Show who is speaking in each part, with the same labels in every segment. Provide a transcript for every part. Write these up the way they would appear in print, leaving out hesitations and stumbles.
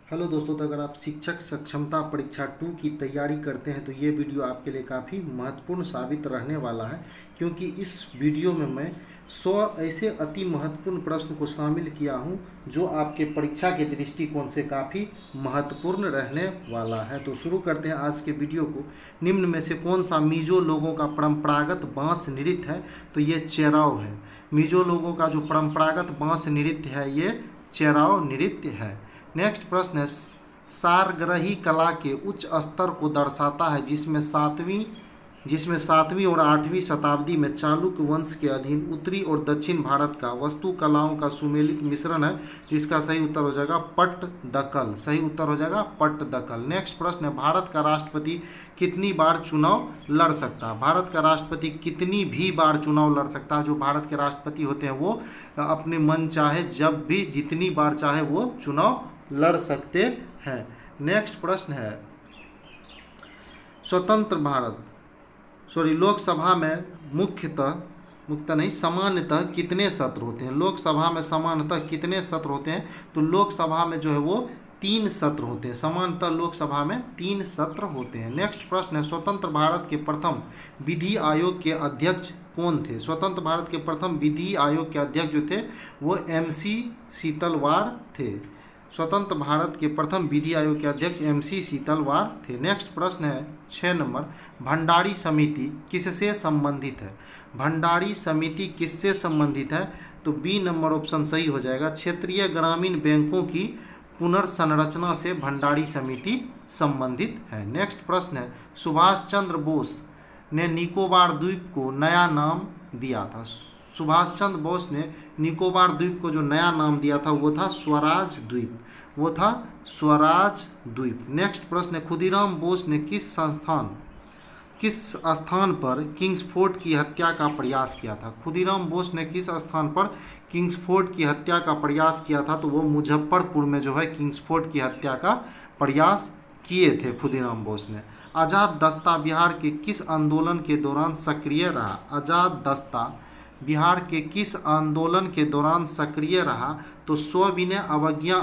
Speaker 1: Hello दोस्तों, तो अगर आप शिक्षक सक्षमता परीक्षा 2 की तैयारी करते हैं तो ये वीडियो आपके लिए काफ़ी महत्वपूर्ण साबित रहने वाला है, क्योंकि इस वीडियो में मैं 100 ऐसे अति महत्वपूर्ण प्रश्न को शामिल किया हूं जो आपके परीक्षा के दृष्टिकोण से काफ़ी महत्वपूर्ण रहने वाला है। तो शुरू करते हैं आज के वीडियो को। निम्न में से कौन सा मिजो लोगों का परंपरागत बांस नृत्य है? तो ये चेराव है। मिजो लोगों का जो परंपरागत बांस नृत्य है ये चेराव नृत्य है। नेक्स्ट प्रश्न है, सारग्रही कला के उच्च स्तर को दर्शाता है जिसमें सातवीं और 8वीं शताब्दी में चालुक्य वंश के अधीन उत्तरी और दक्षिण भारत का वस्तु कलाओं का सुमेलित मिश्रण है। जिसका सही उत्तर हो जाएगा पट्टदकल। सही उत्तर हो जाएगा पट्टदकल। नेक्स्ट प्रश्न है, भारत का राष्ट्रपति कितनी बार चुनाव लड़ सकता है? भारत का राष्ट्रपति कितनी भी बार चुनाव लड़ सकता है? जो भारत के राष्ट्रपति होते हैं वो अपने मन चाहे जब भी जितनी बार चाहे वो चुनाव लड़ सकते हैं। नेक्स्ट प्रश्न है, स्वतंत्र भारत लोकसभा में सामान्यतः कितने सत्र होते हैं? लोकसभा में सामान्यतः कितने सत्र होते हैं? तो लोकसभा में जो है वो 3 सत्र होते हैं। सामान्यतः लोकसभा में 3 सत्र होते हैं। नेक्स्ट प्रश्न है, स्वतंत्र भारत के प्रथम विधि आयोग के अध्यक्ष कौन थे? स्वतंत्र भारत के प्रथम विधि आयोग के अध्यक्ष जो थे वो MC शीतलवार थे। स्वतंत्र भारत के प्रथम विधि आयोग के अध्यक्ष MC शीतलवार थे। नेक्स्ट प्रश्न है 6 नंबर, भंडारी समिति किससे संबंधित है? भंडारी समिति किससे संबंधित है? तो बी नंबर ऑप्शन सही हो जाएगा। क्षेत्रीय ग्रामीण बैंकों की पुनर्संरचना से भंडारी समिति संबंधित है। नेक्स्ट प्रश्न है, सुभाष चंद्र बोस ने निकोबार द्वीप को नया नाम दिया था। सुभाष चंद्र बोस ने निकोबार द्वीप को जो नया नाम दिया था वो था स्वराज द्वीप। नेक्स्ट प्रश्न है, खुदीराम बोस ने किस स्थान पर किंग्सफोर्ड की हत्या का प्रयास किया था? खुदीराम बोस ने किस स्थान पर किंग्सफोर्ड की हत्या का प्रयास किया था? तो वो मुजफ्फरपुर में जो है किंग्सफोर्ड की हत्या का प्रयास किए थे खुदीराम बोस ने। आज़ाद दस्ता बिहार के किस आंदोलन के दौरान सक्रिय रहा? आज़ाद दस्ता बिहार के किस आंदोलन के दौरान सक्रिय रहा? तो स्वविनय अवज्ञा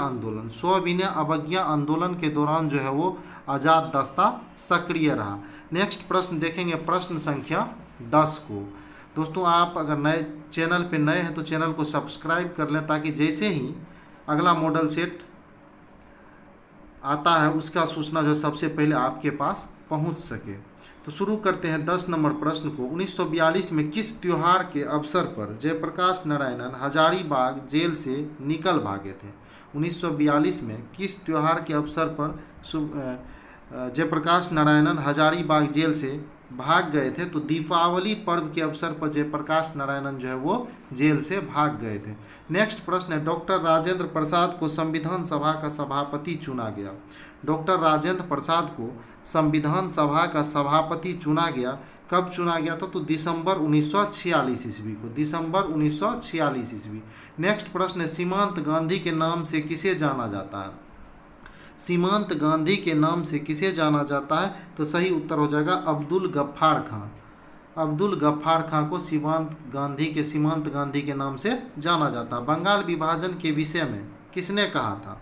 Speaker 1: आंदोलन के दौरान जो है वो आज़ाद दस्ता सक्रिय रहा। नेक्स्ट प्रश्न देखेंगे, प्रश्न संख्या 10 को। दोस्तों, आप अगर नए चैनल पे नए हैं तो चैनल को सब्सक्राइब कर लें, ताकि जैसे ही अगला मॉडल सेट आता है उसका सूचना जो सबसे पहले आपके पास पहुंच सके। तो शुरू करते हैं 10 नंबर प्रश्न को। 1942 में किस त्योहार के अवसर पर जयप्रकाश नारायणन हजारीबाग जेल से निकल भागे थे? 1942 में किस त्योहार के अवसर पर जयप्रकाश नारायणन हजारीबाग जेल से भाग गए थे? तो दीपावली पर्व के अवसर पर जयप्रकाश नारायणन जो है वो जेल से भाग गए थे। नेक्स्ट प्रश्न है, डॉक्टर राजेंद्र प्रसाद को संविधान सभा का सभापति चुना गया। डॉक्टर राजेंद्र प्रसाद को संविधान सभा का सभापति चुना गया। कब चुना गया था? तो दिसंबर 1946 ईस्वी को। दिसंबर 1946 ईस्वी। नेक्स्ट प्रश्न है, सीमांत गांधी के नाम से किसे जाना जाता है? सीमांत गांधी के नाम से किसे जाना जाता है? तो सही उत्तर हो जाएगा अब्दुल गफ्फार खां। अब्दुल गफ्फार खां को सीमांत गांधी के नाम से जाना जाता है। बंगाल विभाजन के विषय में किसने कहा था?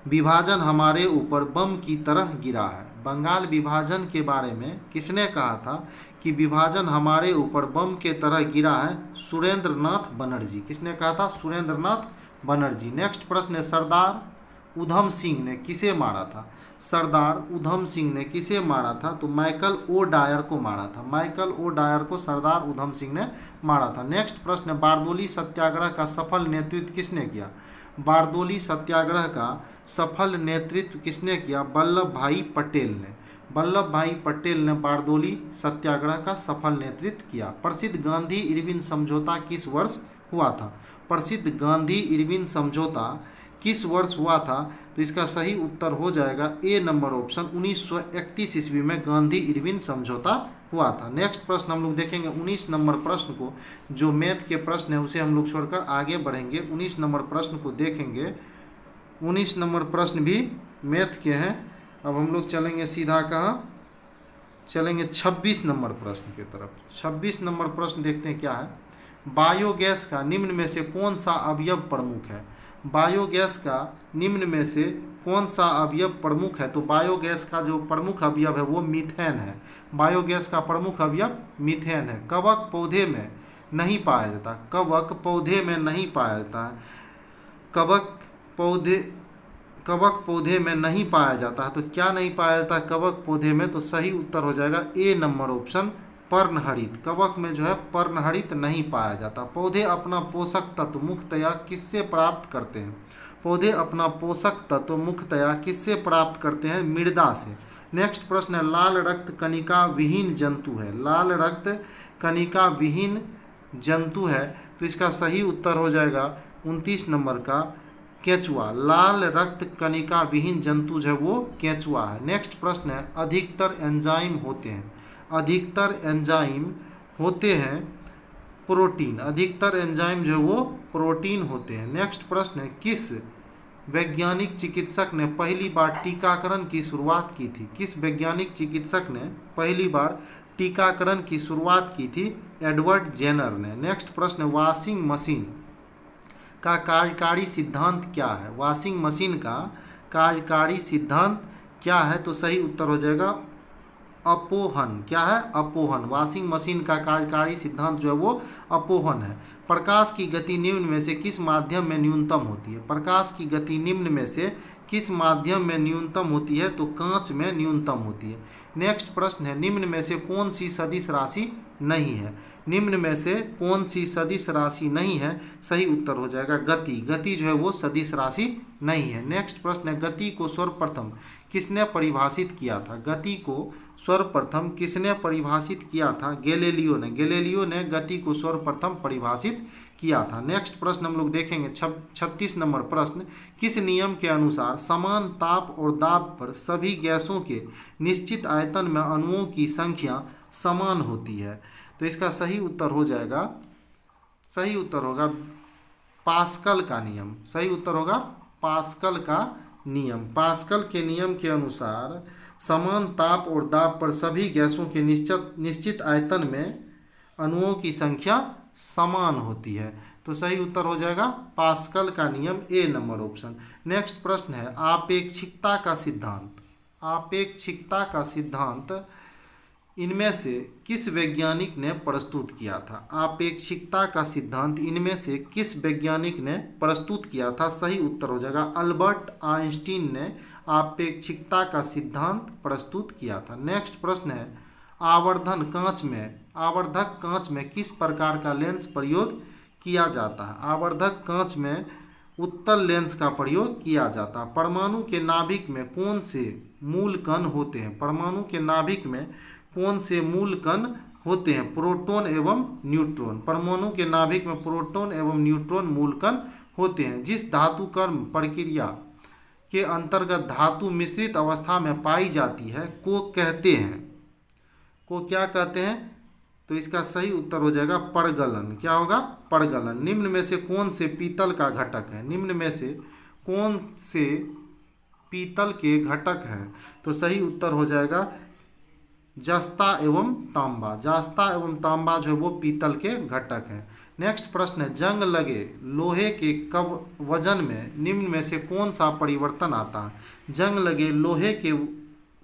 Speaker 1: विभाजन हमारे ऊपर बम की तरह गिरा है। बंगाल विभाजन के बारे में किसने कहा था कि विभाजन हमारे ऊपर बम के तरह गिरा है? सुरेंद्रनाथ बनर्जी। किसने कहा था? सुरेंद्रनाथ बनर्जी। नेक्स्ट प्रश्न है, सरदार उधम सिंह ने किसे मारा था? सरदार उधम सिंह ने किसे मारा था? तो माइकल ओ डायर को मारा था। माइकल ओ डायर को सरदार उधम सिंह ने मारा था। नेक्स्ट प्रश्न है, बारदोली सत्याग्रह का सफल नेतृत्व किसने किया? बारदोली सत्याग्रह का सफल नेतृत्व किसने किया? वल्लभ भाई पटेल ने। वल्लभ भाई पटेल ने बारदोली सत्याग्रह का सफल नेतृत्व किया। प्रसिद्ध गांधी इरविन समझौता किस वर्ष हुआ था? प्रसिद्ध गांधी इरविन समझौता किस वर्ष हुआ था? तो इसका सही उत्तर हो जाएगा ए नंबर ऑप्शन 1931 ईस्वी में गांधी इरविन समझौता हुआ था। नेक्स्ट प्रश्न हम लोग देखेंगे 19 नंबर प्रश्न को। जो मैथ के प्रश्न है उसे हम लोग छोड़कर आगे बढ़ेंगे। 19 नंबर प्रश्न को देखेंगे। 19 नंबर प्रश्न भी मैथ के हैं। अब हम लोग चलेंगे सीधा कहाँ? चलेंगे 26 नंबर प्रश्न की तरफ। 26 नंबर प्रश्न देखते हैं क्या है। बायोगैस का निम्न में से कौन सा अवयव प्रमुख है? बायोगैस का निम्न में से कौन सा अवयव प्रमुख है? तो बायोगैस का जो प्रमुख अवयव है वो मीथेन है। बायोगैस का प्रमुख अवयव मीथेन है। कवक पौधे में नहीं पाया जाता। कवक पौधे में नहीं पाया जाता है। कवक पौधे कवक पौधे में नहीं पाया जाता है। तो क्या नहीं पाया जाता कवक पौधे में? तो सही उत्तर हो जाएगा ए नंबर ऑप्शन, पर्णहरित। कवक में जो है पर्णहरित नहीं पाया जाता। पौधे अपना पोषक तत्व मुख्यतया किससे प्राप्त करते हैं? पौधे अपना पोषक तत्व मुख्यतया किससे प्राप्त करते हैं? मृदा से। नेक्स्ट प्रश्न है, लाल रक्त कणिका विहीन जंतु है। लाल रक्त कणिका विहीन जंतु है, तो इसका सही उत्तर हो जाएगा 29 नंबर का केंचुआ। लाल रक्त कणिका विहीन जंतु जो है वो केंचुआ है। नेक्स्ट प्रश्न है, अधिकतर एंजाइम होते हैं। अधिकतर एंजाइम होते हैं प्रोटीन। अधिकतर एंजाइम जो है वो प्रोटीन होते हैं। नेक्स्ट प्रश्न है, किस वैज्ञानिक चिकित्सक ने पहली बार टीकाकरण की शुरुआत की थी? किस वैज्ञानिक चिकित्सक ने पहली बार टीकाकरण की शुरुआत की थी? एडवर्ड जेनर ने। नेक्स्ट प्रश्न, वॉशिंग मशीन का कार्यकारी सिद्धांत क्या है? वॉशिंग मशीन का कार्यकारी सिद्धांत क्या है? तो सही उत्तर हो जाएगा अपोहन। क्या है? अपोहन। वॉशिंग मशीन का कार्यकारी सिद्धांत जो है वो अपोहन है। प्रकाश की गति निम्न में से किस माध्यम में न्यूनतम होती है? प्रकाश की गति निम्न में से किस माध्यम में न्यूनतम होती है? तो कांच में न्यूनतम होती है। नेक्स्ट प्रश्न है, निम्न में से कौन सी सदिश राशि नहीं है? निम्न में से कौन सी सदिश राशि नहीं है? सही उत्तर हो जाएगा गति। गति जो है वो सदिश राशि नहीं है। नेक्स्ट प्रश्न है, गति को सर्वप्रथम किसने परिभाषित किया था? गति को सर्वप्रथम किसने परिभाषित किया था? गैलीलियो ने। गैलीलियो ने गति को सर्वप्रथम परिभाषित किया था। नेक्स्ट प्रश्न हम लोग देखेंगे 36 नंबर प्रश्न, किस नियम के अनुसार समान ताप और दाब पर सभी गैसों के निश्चित आयतन में अणुओं की संख्या समान होती है? तो इसका सही उत्तर हो जाएगा, सही उत्तर होगा पास्कल का नियम। सही उत्तर होगा पास्कल का नियम। पास्कल के नियम के अनुसार समान ताप और दाब पर सभी गैसों के निश्चित आयतन में अणुओं की संख्या समान होती है। तो सही उत्तर हो जाएगा पास्कल का नियम, ए नंबर ऑप्शन। नेक्स्ट प्रश्न है, आपेक्षिकता का सिद्धांत। आपेक्षिकता का सिद्धांत इनमें से किस वैज्ञानिक ने प्रस्तुत किया था? आपेक्षिकता का सिद्धांत इनमें से किस वैज्ञानिक ने प्रस्तुत किया था? सही उत्तर हो जाएगा अल्बर्ट आइंस्टीन ने आपेक्षिकता का सिद्धांत प्रस्तुत किया था। नेक्स्ट प्रश्न है, आवर्धक कांच में किस प्रकार का लेंस प्रयोग किया जाता है? आवर्धक कांच में उत्तल लेंस का प्रयोग किया जाता है। परमाणु के नाभिक में कौन से मूल कण होते हैं? परमाणु के नाभिक में कौन से मूल कण होते हैं? प्रोटॉन एवं न्यूट्रॉन। परमाणु के नाभिक में प्रोटॉन एवं न्यूट्रॉन मूल कण होते हैं। जिस धातु कर्म प्रक्रिया के अंतर्गत धातु मिश्रित अवस्था में पाई जाती है को कहते हैं, को क्या कहते हैं? तो इसका सही उत्तर हो जाएगा परगलन। क्या होगा? परगलन। निम्न में से कौन से पीतल का घटक है? निम्न में से कौन से पीतल के घटक हैं? तो सही उत्तर हो जाएगा जस्ता एवं तांबा। जस्ता एवं तांबा जो है वो पीतल के घटक हैं। नेक्स्ट प्रश्न है, जंग लगे लोहे के वजन में निम्न में से कौन सा परिवर्तन आता है? जंग लगे लोहे के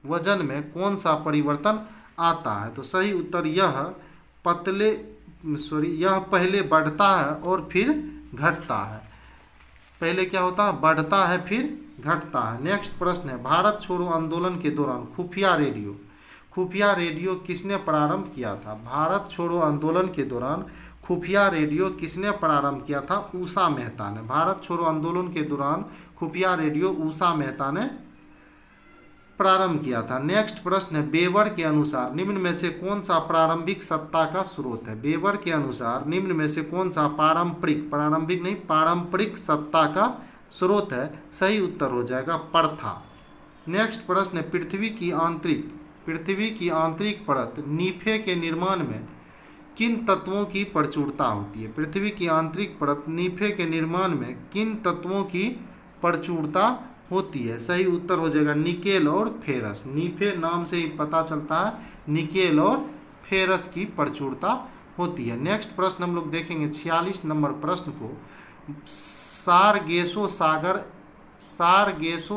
Speaker 1: वजन में कौन सा परिवर्तन आता है? तो सही उत्तर यह पहले बढ़ता है और फिर घटता है। पहले क्या होता है? बढ़ता है फिर घटता है। नेक्स्ट प्रश्न है, भारत छोड़ो आंदोलन के दौरान खुफिया रेडियो किसने प्रारंभ किया था? भारत छोड़ो आंदोलन के दौरान खुफिया रेडियो किसने प्रारंभ किया था? उषा मेहता ने। भारत छोड़ो आंदोलन के दौरान खुफिया रेडियो उषा मेहता ने प्रारंभ किया था। नेक्स्ट प्रश्न है, वेबर के अनुसार निम्न में से कौन सा प्रारंभिक सत्ता का स्रोत है? वेबर के अनुसार निम्न में से कौन सा पारंपरिक सत्ता का स्रोत है? सही उत्तर हो जाएगा प्रथा। नेक्स्ट प्रश्न है, पृथ्वी की आंतरिक परत नीफे के निर्माण में किन तत्वों की प्रचुरता होती है? पृथ्वी की आंतरिक परत नीफे के निर्माण में किन तत्वों की प्रचुरता होती है? सही उत्तर हो जाएगा निकेल और फेरस। नीफे नाम से ही पता चलता है निकेल और फेरस की प्रचुरता होती है। नेक्स्ट प्रश्न हम लोग देखेंगे 46 नंबर प्रश्न को, सारगेसो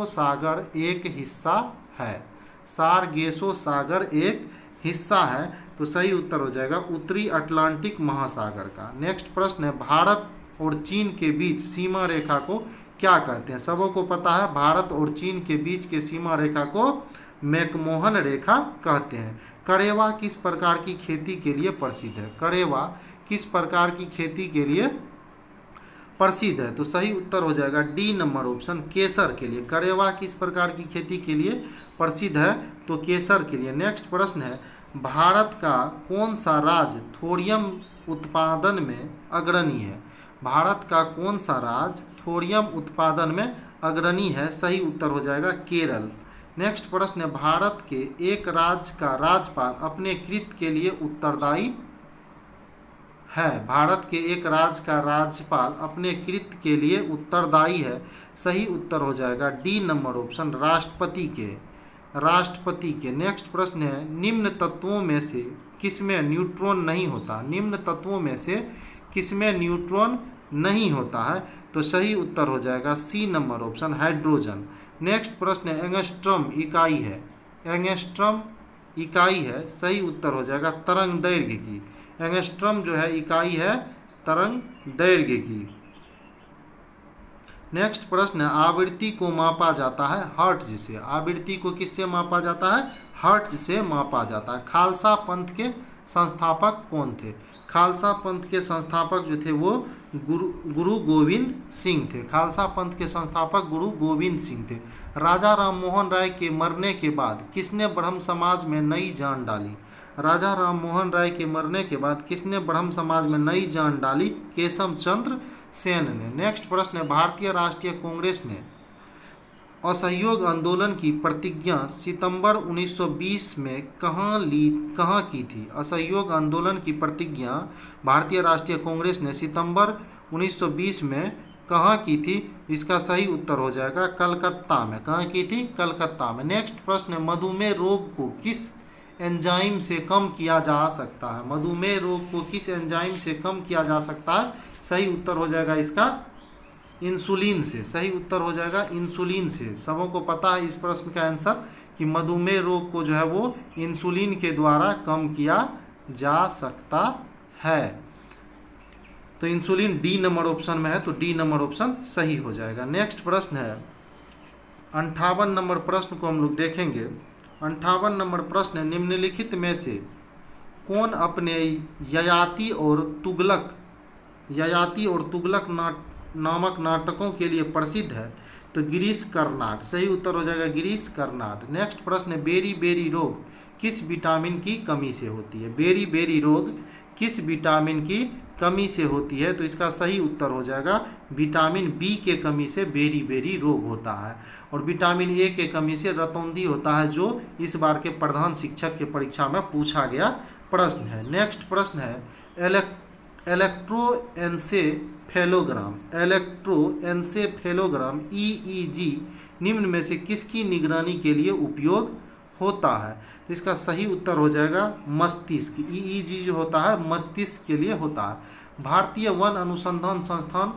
Speaker 1: सागर एक हिस्सा है। सारगेसो सागर एक हिस्सा है, तो सही उत्तर हो जाएगा उत्तरी अटलांटिक महासागर का। नेक्स्ट प्रश्न है, भारत और चीन के बीच सीमा रेखा को क्या कहते हैं? सबों को पता है, भारत और चीन के बीच के सीमा रेखा को मैकमोहन रेखा कहते हैं। करेवा किस प्रकार की खेती के लिए प्रसिद्ध है? करेवा किस प्रकार की खेती के लिए प्रसिद्ध है? तो सही उत्तर हो जाएगा डी नंबर ऑप्शन, केसर के लिए। करेवा किस प्रकार की खेती के लिए प्रसिद्ध है? तो केसर के लिए। नेक्स्ट प्रश्न है, भारत का कौन सा राज्य थोरियम उत्पादन में अग्रणी है? भारत का कौन सा राज्य थोरियम उत्पादन में अग्रणी है? सही उत्तर हो जाएगा केरल। नेक्स्ट प्रश्न है, भारत के एक राज्य का राज्यपाल अपने कृत्य के लिए उत्तरदायी है। भारत के एक राज्य का राज्यपाल अपने कृत्य के लिए उत्तरदायी है। सही उत्तर हो जाएगा डी नंबर ऑप्शन, राष्ट्रपति के। राष्ट्रपति के। नेक्स्ट प्रश्न है, निम्न तत्वों में से किसमें न्यूट्रॉन नहीं होता? निम्न तत्वों में से किसमें न्यूट्रॉन नहीं होता है? तो सही उत्तर हो जाएगा C number option, hydrogen. Next प्रश्न है, एंगस्ट्रम इकाई है। एंगस्ट्रम इकाई है, सही उत्तर हो जाएगा तरंग दैर्घ्य की। एंगस्ट्रम जो है इकाई है तरंग दैर्घ्य की। नेक्स्ट प्रश्न है, आवृत्ति को मापा जाता है हर्ट्ज से। आवृत्ति को किससे मापा जाता है? हर्ट्ज से मापा जाता है। खालसा पंथ के संस्थापक कौन थे? खालसा पंथ के संस्थापक जो थे वो गुरु गोविंद सिंह थे। खालसा पंथ के संस्थापक गुरु गोविंद सिंह थे। राजा राम मोहन राय के मरने के बाद किसने ब्रह्म समाज में नई जान डाली? राजा राम मोहन राय के मरने के बाद किसने ब्रह्म समाज में नई जान डाली? केशव चंद्र सेन ने। नेक्स्ट प्रश्न है, भारतीय राष्ट्रीय कांग्रेस ने असहयोग आंदोलन की प्रतिज्ञा सितंबर 1920 में कहाँ की थी? असहयोग आंदोलन की प्रतिज्ञा भारतीय राष्ट्रीय कांग्रेस ने सितंबर 1920 में कहाँ की थी? इसका सही उत्तर हो जाएगा कलकत्ता में। कहाँ की थी? कलकत्ता में। नेक्स्ट प्रश्न है, मधुमेह रोग को किस एंजाइम से कम किया जा सकता है? मधुमेह रोग को किस एंजाइम से कम किया जा सकता है? सही उत्तर हो जाएगा इसका इंसुलिन से। सही उत्तर हो जाएगा इंसुलिन से। सबों को पता है इस प्रश्न का आंसर कि मधुमेह रोग को जो है वो इंसुलिन के द्वारा कम किया जा सकता है। तो इंसुलिन डी नंबर ऑप्शन में है, तो डी नंबर ऑप्शन सही हो जाएगा। नेक्स्ट प्रश्न है 58 नंबर प्रश्न को हम लोग देखेंगे। 58 नंबर प्रश्न है, निम्नलिखित में से कौन अपने ययाति और तुगलक नामक नाटकों के लिए प्रसिद्ध है? तो गिरीश कर्नाड। सही उत्तर हो जाएगा गिरीश कर्नाड। नेक्स्ट प्रश्न है, बेरी बेरी रोग किस विटामिन की कमी से होती है? बेरी बेरी रोग किस विटामिन की कमी से होती है? तो इसका सही उत्तर हो जाएगा विटामिन बी के कमी से बेरी बेरी रोग होता है। और विटामिन ए के कमी से रतौंधी होता है, जो इस बार के प्रधान शिक्षक के परीक्षा में पूछा गया प्रश्न है। नेक्स्ट प्रश्न है, इलेक्ट्रोएन्सेफेलोग्राम EEG निम्न में से किसकी निगरानी के लिए उपयोग होता है? तो इसका सही उत्तर हो जाएगा मस्तिष्क। EEG जो होता है मस्तिष्क के लिए होता है। भारतीय वन अनुसंधान संस्थान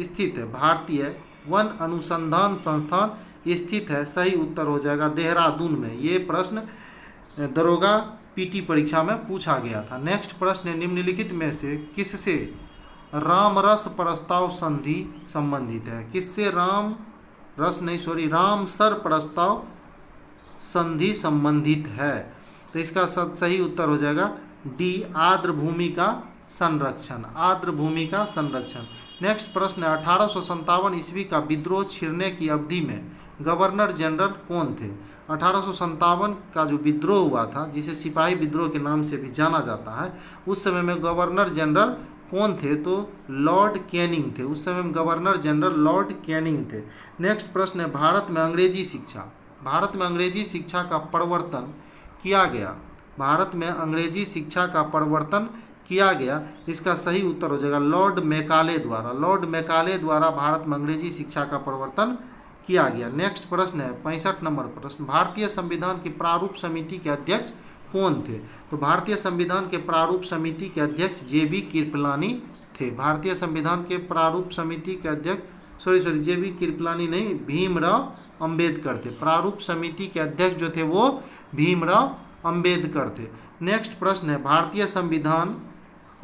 Speaker 1: स्थित है। भारतीय वन अनुसंधान संस्थान स्थित है। सही उत्तर हो जाएगा देहरादून में। ये प्रश्न दरोगा पीटी परीक्षा में पूछा गया था। नेक्स्ट प्रश्न, निम्नलिखित में से किससे रामरस प्रस्ताव संधि संबंधित है? किससे रामसर प्रस्ताव संधि संबंधित है? तो इसका सही उत्तर हो जाएगा डी, आर्द्र भूमि का संरक्षण। आर्द्र भूमि का संरक्षण। नेक्स्ट प्रश्न है, 1857 ईस्वी का विद्रोह छिड़ने की अवधि में गवर्नर जनरल कौन थे? 1857 का जो विद्रोह हुआ था, जिसे सिपाही विद्रोह के नाम से भी जाना जाता है, उस समय में गवर्नर जनरल कौन थे? तो लॉर्ड कैनिंग थे। उस समय में गवर्नर जनरल लॉर्ड कैनिंग थे। नेक्स्ट प्रश्न है, भारत में अंग्रेजी शिक्षा का प्रवर्तन किया गया। भारत में अंग्रेजी शिक्षा का प्रवर्तन किया गया। इसका सही उत्तर हो जाएगा लॉर्ड मैकाले द्वारा। लॉर्ड मैकाले द्वारा भारत में अंग्रेजी शिक्षा का प्रवर्तन किया गया। नेक्स्ट प्रश्न है 65 नंबर प्रश्न, भारतीय संविधान की प्रारूप समिति के अध्यक्ष कौन थे? तो भारतीय संविधान के प्रारूप समिति के अध्यक्ष JB कृपलानी थे। थे। भारतीय संविधान के प्रारूप समिति के अध्यक्ष JB कृपलानी नहीं, भीमराव अंबेडकर थे। प्रारूप समिति के अध्यक्ष जो थे वो भीमराव अंबेडकर थे। नेक्स्ट प्रश्न है, भारतीय संविधान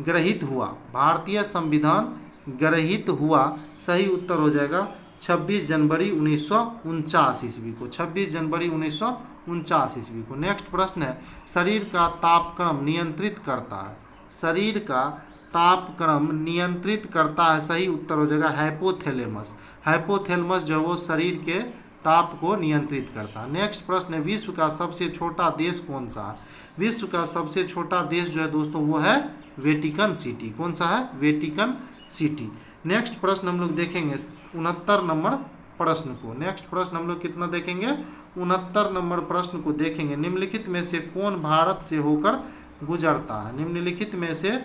Speaker 1: गृहीत हुआ। भारतीय संविधान गृहीत हुआ, सही उत्तर हो जाएगा 26 जनवरी 1949 ईस्वी को। 26 जनवरी 1949 ईस्वी को। नेक्स्ट प्रश्न है, शरीर का तापक्रम नियंत्रित करता है। शरीर का तापक्रम नियंत्रित करता है, सही उत्तर हो जाएगा हाइपोथैलेमस। हाइपोथैलेमस जो है वो शरीर के ताप को नियंत्रित करता है। नेक्स्ट प्रश्न है, विश्व का सबसे छोटा देश कौन सा है। विश्व का सबसे छोटा देश जो है दोस्तों वो है वेटिकन सिटी। कौन सा है? Vatican city. नेक्स्ट प्रश्न हम लोग देखेंगे 69 नंबर प्रश्न को। नेक्स्ट प्रश्न हम लोग कितना देखेंगे? 69 नंबर प्रश्न को देखेंगे। निम्नलिखित में से कौन भारत से होकर गुजरता है? निम्नलिखित में से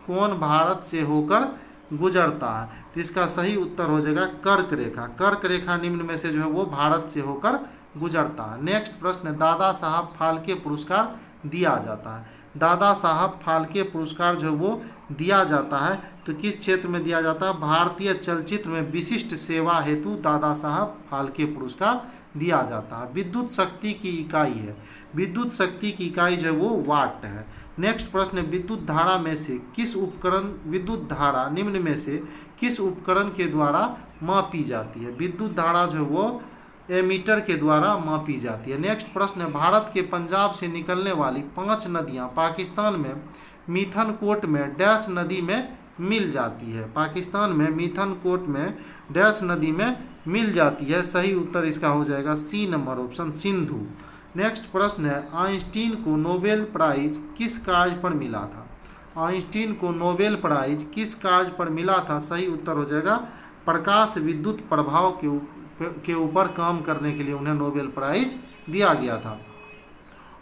Speaker 1: कौन भारत से होकर गुजरता है? तो इसका सही उत्तर हो जाएगा कर्क रेखा। कर्क रेखा निम्न में से जो है वो भारत से होकर गुजरता है। नेक्स्ट प्रश्न, दादा साहब फाल्के पुरस्कार दिया जाता है। दादा साहब फाल्के पुरस्कार जो है वो दिया जाता है तो किस क्षेत्र में दिया जाता है? भारतीय चलचित्र में विशिष्ट सेवा हेतु दादा साहब फाल्के पुरस्कार दिया जाता है। विद्युत शक्ति की इकाई है। विद्युत शक्ति की इकाई जो है वो वाट है। नेक्स्ट प्रश्न, विद्युत धारा में से किस उपकरण, विद्युत धारा निम्न में से किस उपकरण के द्वारा मापी जाती है? विद्युत धारा जो है वो एमीटर के द्वारा मापी जाती है। नेक्स्ट प्रश्न है, भारत के पंजाब से निकलने वाली 5 नदियां पाकिस्तान में मिथनकोट में डैश नदी में मिल जाती है। पाकिस्तान में मिथनकोट में डैश नदी में मिल जाती है। सही उत्तर इसका हो जाएगा C number option, Sindhu. Next प्रश्न है, आइंस्टीन को नोबेल प्राइज किस कार्य पर मिला था? आइंस्टीन को नोबेल प्राइज किस कार्य पर मिला था? सही उत्तर हो जाएगा प्रकाश विद्युत प्रभाव के ऊपर काम करने के लिए उन्हें नोबेल प्राइज दिया गया था।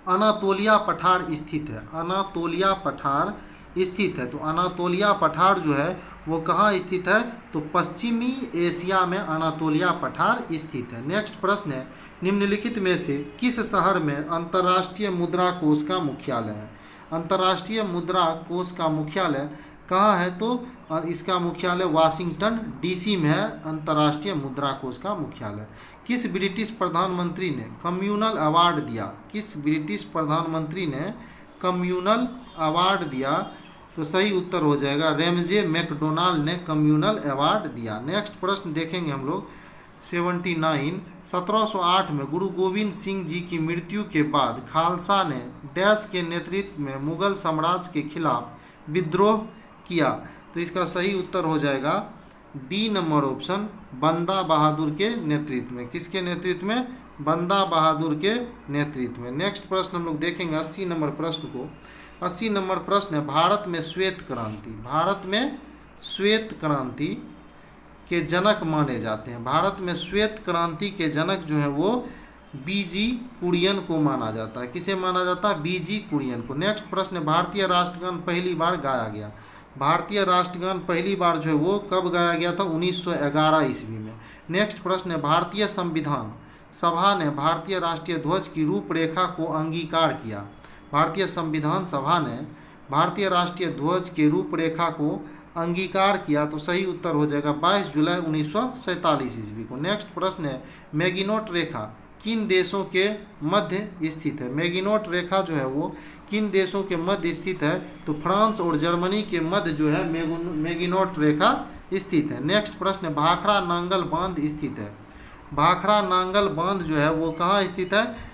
Speaker 1: अनातोलिया पठार स्थित है। अनातोलिया पठार स्थित है। तो अनातोलिया पठार जो है वो कहाँ स्थित है? तो पश्चिमी एशिया में अनातोलिया पठार स्थित है। नेक्स्ट प्रश्न है, निम्नलिखित में से किस शहर में अंतर्राष्ट्रीय मुद्रा कोष का मुख्यालय है? अंतर्राष्ट्रीय मुद्रा कोष का मुख्यालय कहाँ है? तो इसका मुख्यालय वाशिंगटन DC में है। अंतर्राष्ट्रीय मुद्रा कोष का मुख्यालय। किस ब्रिटिश प्रधानमंत्री ने कम्युनल अवार्ड दिया? किस ब्रिटिश प्रधानमंत्री ने कम्युनल अवार्ड दिया? तो सही उत्तर हो जाएगा रेमजे मैकडोनाल्ड ने कम्युनल अवार्ड दिया। नेक्स्ट प्रश्न देखेंगे हम लोग 79, 1708 में गुरु गोविंद सिंह जी की मृत्यु के बाद खालसा ने डैश के नेतृत्व में मुगल साम्राज्य के खिलाफ विद्रोह किया। तो इसका सही उत्तर हो जाएगा डी नंबर ऑप्शन, बंदा बहादुर के नेतृत्व में। किसके नेतृत्व में? बंदा बहादुर के नेतृत्व में। नेक्स्ट प्रश्न हम लोग देखेंगे 80 नंबर प्रश्न को। 80 नंबर प्रश्न है, भारत में श्वेत क्रांति, भारत में श्वेत क्रांति के जनक माने जाते हैं। भारत में श्वेत क्रांति के जनक जो है वो BG कुरियन को माना जाता है। किसे माना जाता है? BG कुरियन को। नेक्स्ट प्रश्न है, भारतीय राष्ट्रगान पहली बार गाया गया। भारतीय राष्ट्रगान पहली बार जो है वो कब गाया गया था? 1911 ईस्वी में। नेक्स्ट प्रश्न है, भारतीय संविधान सभा ने भारतीय राष्ट्रीय ध्वज की रूपरेखा को अंगीकार किया। भारतीय संविधान सभा ने भारतीय राष्ट्रीय ध्वज के रूपरेखा को अंगीकार किया। तो सही उत्तर हो जाएगा 22 जुलाई 1947 ईस्वी को। नेक्स्ट प्रश्न है, मैगिनोट रेखा किन देशों के मध्य स्थित है? मैगिनोट रेखा जो है वो किन देशों के मध्य स्थित है? तो फ्रांस और जर्मनी के मध्य जो है मैगिनोट रेखा स्थित है। नेक्स्ट प्रश्न है, भाखड़ा नांगल बांध स्थित है। भाखड़ा नांगल बांध जो है वो कहाँ स्थित है?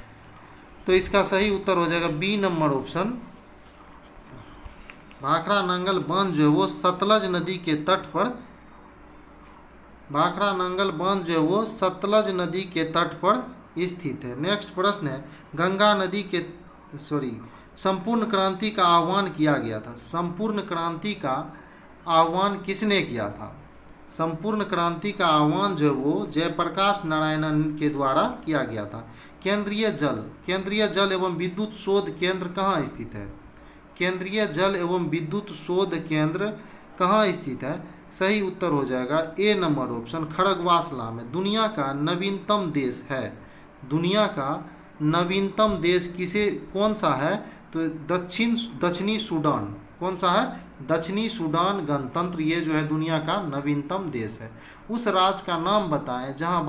Speaker 1: तो इसका सही उत्तर हो जाएगा B number option, Bhakra Nangal बांध जो है वो सतलज नदी के तट पर, भाखड़ा नांगल बांध जो है वो सतलज नदी के तट पर स्थित है। नेक्स्ट प्रश्न है, गंगा नदी के संपूर्ण क्रांति का आह्वान किया गया था। संपूर्ण क्रांति का आह्वान किसने किया था? संपूर्ण क्रांति का आह्वान जो है वो जयप्रकाश नारायणन के द्वारा किया गया था। केंद्रीय जल एवं विद्युत शोध केंद्र कहाँ स्थित है? केंद्रीय जल एवं विद्युत शोध केंद्र कहाँ स्थित है? सही उत्तर हो जाएगा ए नंबर ऑप्शन, खड़गवासला में। दुनिया का नवीनतम देश है, दुनिया का नवीनतम देश कौन सा है? तो दक्षिणी सूडान। कौन सा है? दक्षिणी सूडान गणतंत्र, ये जो है दुनिया का नवीनतम देश है। उस राज्य का नाम बताएं जहां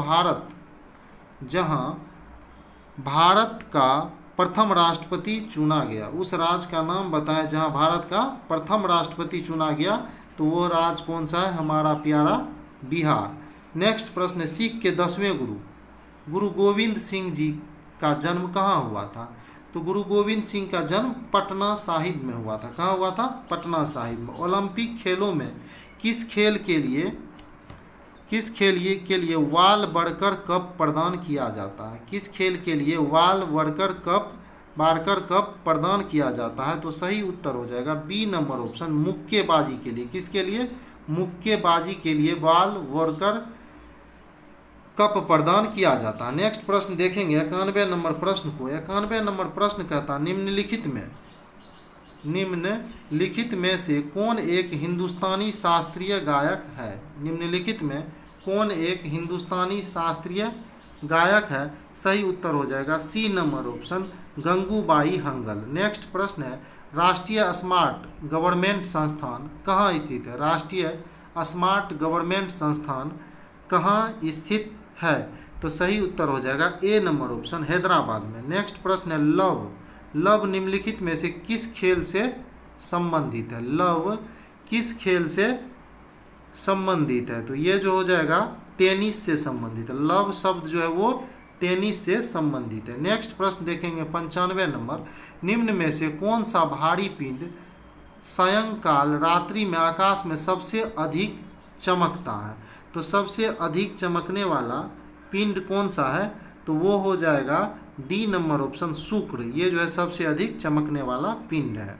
Speaker 1: भारत का प्रथम राष्ट्रपति चुना गया। उस राज्य का नाम बताएं जहां भारत का प्रथम राष्ट्रपति चुना गया। तो वो राज्य कौन सा है? हमारा प्यारा बिहार। नेक्स्ट प्रश्न है, सिख के 10वें गुरु गोविंद सिंह जी का जन्म कहाँ हुआ था? तो गुरु गोविंद सिंह का जन्म पटना साहिब में हुआ था। कहाँ हुआ था? पटना साहिब में। ओलंपिक खेलों में किस खेल के लिए वाल वर्कर कप प्रदान किया जाता है? किस खेल के लिए वाल वर्कर कप प्रदान किया जाता है? तो सही उत्तर हो जाएगा बी नंबर ऑप्शन, मुक्केबाजी के लिए। किसके लिए? मुक्केबाजी के लिए वाल वर्कर कप प्रदान किया जाता है। नेक्स्ट प्रश्न देखेंगे 91 नंबर प्रश्न को। 91 नंबर प्रश्न कहता है, निम्नलिखित में से कौन एक हिंदुस्तानी शास्त्रीय गायक है? निम्नलिखित में कौन एक हिंदुस्तानी शास्त्रीय गायक है? सही उत्तर हो जाएगा C number option, Gangubai Hangal. Next प्रश्न है, राष्ट्रीय स्मार्ट गवर्नमेंट संस्थान कहाँ स्थित है? राष्ट्रीय स्मार्ट गवर्नमेंट संस्थान कहाँ स्थित है? तो सही उत्तर हो जाएगा ए नंबर ऑप्शन, हैदराबाद में। नेक्स्ट प्रश्न है, लव निम्नलिखित में से किस खेल से संबंधित है? लव किस खेल से संबंधित है? तो ये जो हो जाएगा टेनिस से संबंधित है। लव शब्द जो है वो टेनिस से संबंधित है। नेक्स्ट प्रश्न देखेंगे 95 नंबर, निम्न में से कौन सा भारी पिंड सायंकाल रात्रि में आकाश में सबसे अधिक चमकता है? तो सबसे अधिक चमकने वाला पिंड कौन सा है? तो वो हो जाएगा डी नंबर ऑप्शन, शुक्र। ये जो है सबसे अधिक चमकने वाला पिंड है।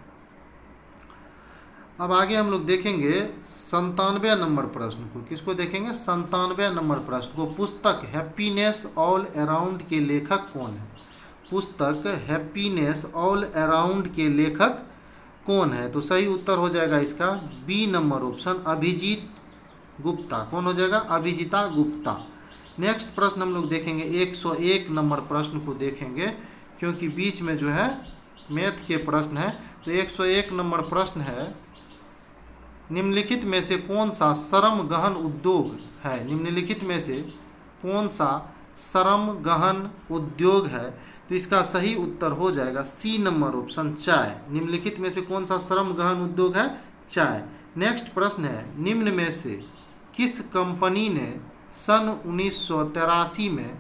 Speaker 1: अब आगे हम लोग देखेंगे 97 नंबर प्रश्न को। किसको देखेंगे? 97 नंबर प्रश्न को। पुस्तक हैप्पीनेस ऑल अराउंड के लेखक कौन है? पुस्तक हैप्पीनेस ऑल अराउंड के लेखक कौन है? तो सही उत्तर हो जाएगा इसका B number option, Abhijit Gupta. कौन हो जाएगा? अभिजीता गुप्ता। नेक्स्ट प्रश्न हम लोग देखेंगे 101 नंबर प्रश्न को देखेंगे, क्योंकि बीच में जो है मैथ के प्रश्न है। तो 101 नंबर प्रश्न है, निम्नलिखित में से कौन सा श्रम गहन उद्योग है? निम्नलिखित में से कौन सा श्रम गहन उद्योग है? तो इसका सही उत्तर हो जाएगा सी नंबर ऑप्शन, चाय। निम्नलिखित में से कौन सा श्रम गहन उद्योग है? चाय। नेक्स्ट प्रश्न है, निम्न में से किस कंपनी ने सन 1983 में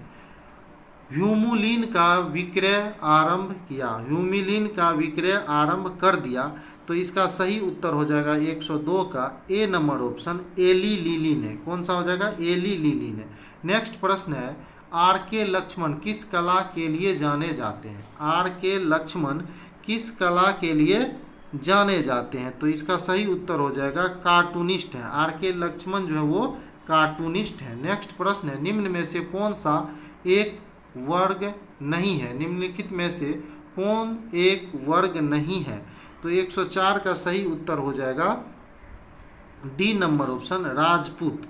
Speaker 1: ह्यूमुलिन का विक्रय आरंभ किया? ह्यूमुलिन का विक्रय आरंभ कर दिया। तो इसका सही उत्तर हो जाएगा 102 का ए नंबर ऑप्शन, एली लीली ने। कौन सा हो जाएगा? एली लीली ने। नेक्स्ट प्रश्न है, आर के लक्ष्मण किस कला के लिए जाने जाते हैं? आर के लक्ष्मण किस कला के लिए जाने जाते हैं? तो इसका सही उत्तर हो जाएगा कार्टूनिस्ट है। आर के लक्ष्मण जो है वो कार्टूनिस्ट है। नेक्स्ट प्रश्न है, निम्न में से कौन सा एक वर्ग नहीं है? निम्नलिखित में से कौन एक वर्ग नहीं है? तो 104 का सही उत्तर हो जाएगा डी नंबर ऑप्शन, राजपूत।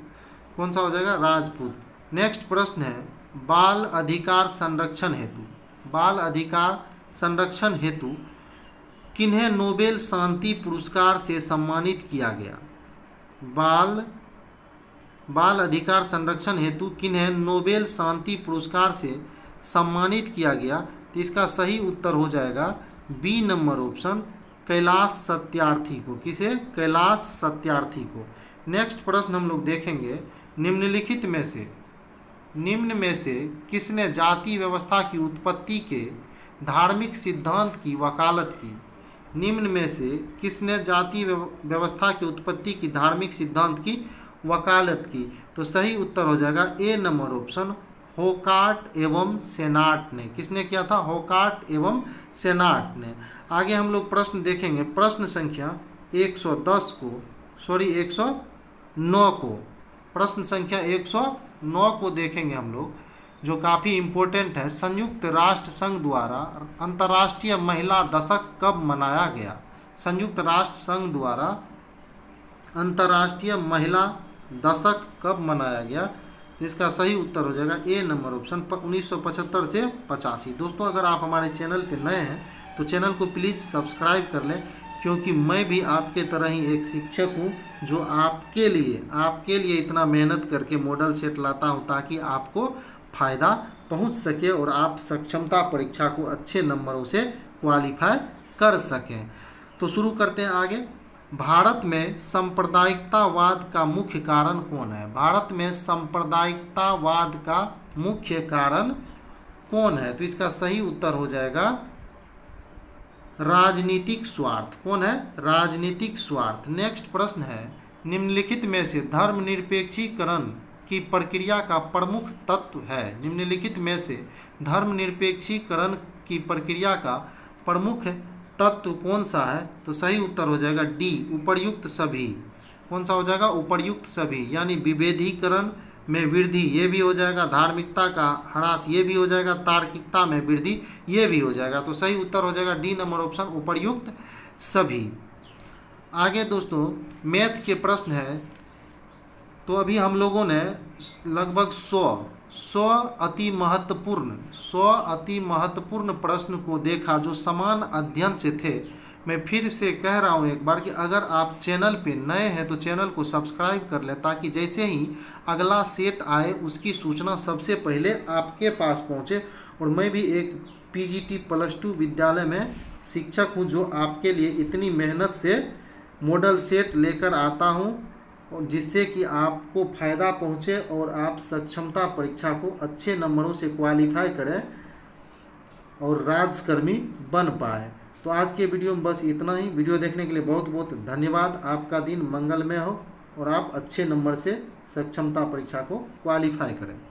Speaker 1: कौन सा हो जाएगा? राजपूत। नेक्स्ट प्रश्न है, बाल अधिकार संरक्षण हेतु किन्हें नोबेल शांति पुरस्कार से सम्मानित किया गया? बाल अधिकार संरक्षण हेतु किन्हें नोबेल शांति पुरस्कार से सम्मानित किया गया? तो इसका सही उत्तर हो जाएगा B number option, Kailash Satyarthi को। किसे? कैलाश सत्यार्थी को। नेक्स्ट प्रश्न हम लोग देखेंगे, निम्न में से किसने जाति व्यवस्था की उत्पत्ति के धार्मिक सिद्धांत की वकालत की? निम्न में से किसने जाति व्यवस्था की उत्पत्ति की धार्मिक सिद्धांत की वकालत की? तो सही उत्तर हो जाएगा ए नंबर ऑप्शन, होकार्ट एवं सेनाट ने। किसने किया था? होकार्ट एवं सेनाट ने। आगे हम लोग प्रश्न देखेंगे, प्रश्न संख्या 109 को। प्रश्न संख्या 109 को देखेंगे हम लोग, जो काफ़ी इम्पोर्टेंट है। संयुक्त राष्ट्र संघ द्वारा अंतर्राष्ट्रीय महिला दशक कब मनाया गया? संयुक्त राष्ट्र संघ द्वारा अंतर्राष्ट्रीय महिला दशक कब मनाया गया? इसका सही उत्तर हो जाएगा ए नंबर ऑप्शन, 1975 से 85। दोस्तों, अगर आप हमारे चैनल पर नए हैं तो चैनल को प्लीज़ सब्सक्राइब कर लें, क्योंकि मैं भी आपके तरह ही एक शिक्षक हूँ जो आपके लिए इतना मेहनत करके मॉडल सेट लाता हूँ ताकि आपको फ़ायदा पहुँच सके और आप सक्षमता परीक्षा को अच्छे नंबरों से क्वालिफाई कर सकें। तो शुरू करते हैं आगे। भारत में सांप्रदायिकतावाद का मुख्य कारण कौन है? भारत में सांप्रदायिकतावाद का मुख्य कारण कौन है? तो इसका सही उत्तर हो जाएगा राजनीतिक स्वार्थ। कौन है? राजनीतिक स्वार्थ। नेक्स्ट प्रश्न है, निम्नलिखित में से धर्मनिरपेक्षीकरण की प्रक्रिया का प्रमुख तत्व है? निम्नलिखित में से धर्मनिरपेक्षीकरण की प्रक्रिया का प्रमुख तत्व कौन सा है? तो सही उत्तर हो जाएगा डी, उपर्युक्त सभी। कौन सा हो जाएगा? उपर्युक्त सभी, यानी विभेदीकरण में वृद्धि ये भी हो जाएगा, धार्मिकता का ह्रास ये भी हो जाएगा, तार्किकता में वृद्धि ये भी हो जाएगा। तो सही उत्तर हो जाएगा डी नंबर ऑप्शन, उपर्युक्त सभी। आगे दोस्तों मैथ के प्रश्न है। तो अभी हम लोगों ने लगभग 100 अति महत्वपूर्ण प्रश्न को देखा जो समान अध्ययन से थे। मैं फिर से कह रहा हूँ एक बार कि अगर आप चैनल पे नए हैं तो चैनल को सब्सक्राइब कर लें ताकि जैसे ही अगला सेट आए उसकी सूचना सबसे पहले आपके पास पहुँचे। और मैं भी एक PGT +2 विद्यालय में शिक्षक हूँ जो आपके लिए इतनी मेहनत से मॉडल सेट लेकर आता हूँ जिससे कि आपको फ़ायदा पहुँचे और आप सक्षमता परीक्षा को अच्छे नंबरों से क्वालिफाई करें और राजकर्मी बन पाए। तो आज के वीडियो में बस इतना ही। वीडियो देखने के लिए बहुत बहुत धन्यवाद। आपका दिन मंगलमय हो और आप अच्छे नंबर से सक्षमता परीक्षा को क्वालिफाई करें।